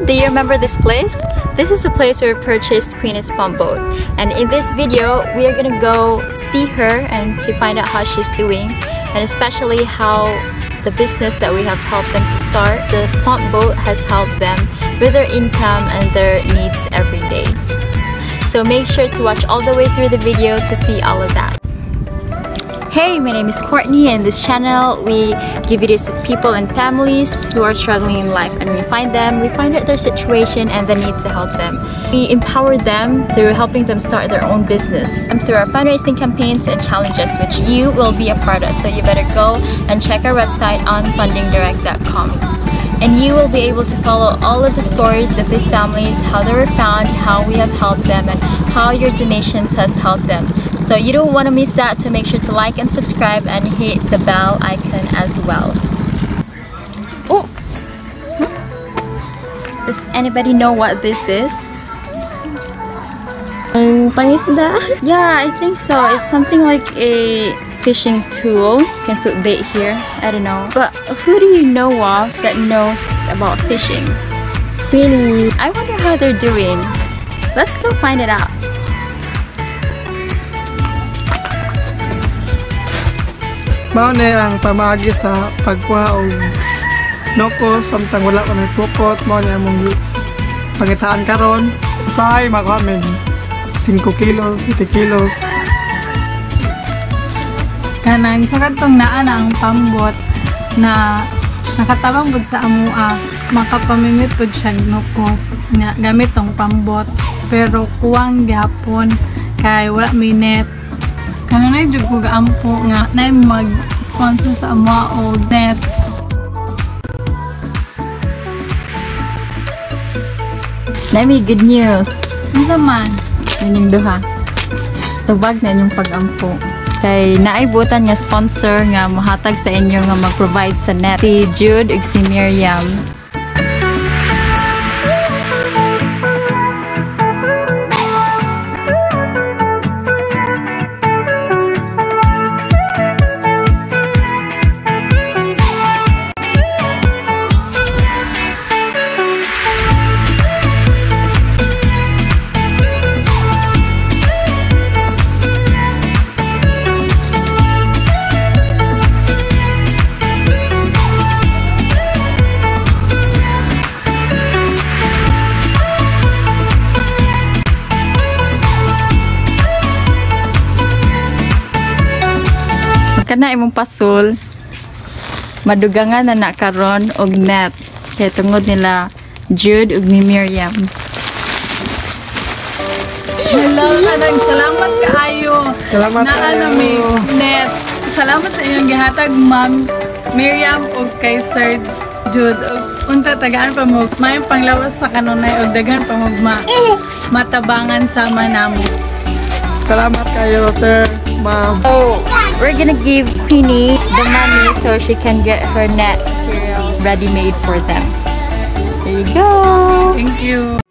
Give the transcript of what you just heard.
Do you remember this place? This is the place where we purchased Queenie's pump boat. And in this video, we are gonna go see her and to find out how she's doing, and especially how the business that we have helped them to start, the pump boat, has helped them with their income and their needs every day. So make sure to watch all the way through the video to see all of that. Hey, my name is Courtney, and in this channel we give videos of people and families who are struggling in life, and we find out their situation and the need to help them. We empower them through helping them start their own business and through our fundraising campaigns and challenges, which you will be a part of. So you better go and check our website on fundingdirect.com. And you will be able to follow all of the stories of these families, how they were found, how we have helped them, and how your donations has helped them. So you don't want to miss that, so make sure to like and subscribe and hit the bell icon as well. Oh! Does anybody know what this is? Pangisda? Yeah, I think so. It's something like a fishing tool. You can put bait here. I don't know. But who do you know of that knows about fishing? Queenie. I wonder how they're doing. Let's go find it out. Mao ni ang pamaagi sa pagkuha og nokos samtang wala pa may pukot. Mao ni among pangitaan karon. Usahay makuha min 5 kilos, 7 kilos. Kanang sa katong naa na ang pambot na nakatabang pud sa amua, makapamimit pud siya nokos nga gamit tong pambot, pero kuwang gyapon kay wala may net. Kanunay jud ko gaampo nga nay mag-sponsor sa amua o net. Let me good news. Unsa man? Yung duha. Tubag na yung pag-ampo. Kay naaibutan nga sponsor nga mahatag sa inyo nga mag-provide sa net. Si Jude ug si Miriam. Kana imong pasul madugangan na nakaron og net kay tungod nila Jude ug ni Miriam. Hello, kanang salamat kaayo. Salamat na kayo. May net. Salamat sa inyong gihatag, Ma'am Miriam ug kay Sir Jude. Ug unta tagaan pa mo may panglawas sa kanunay ug daghan pa mo matabangan sama namo. Salamat kayo, sir, ma'am. Oh, we're gonna give Queenie the money so she can get her net material ready made for them. There you go. Thank you.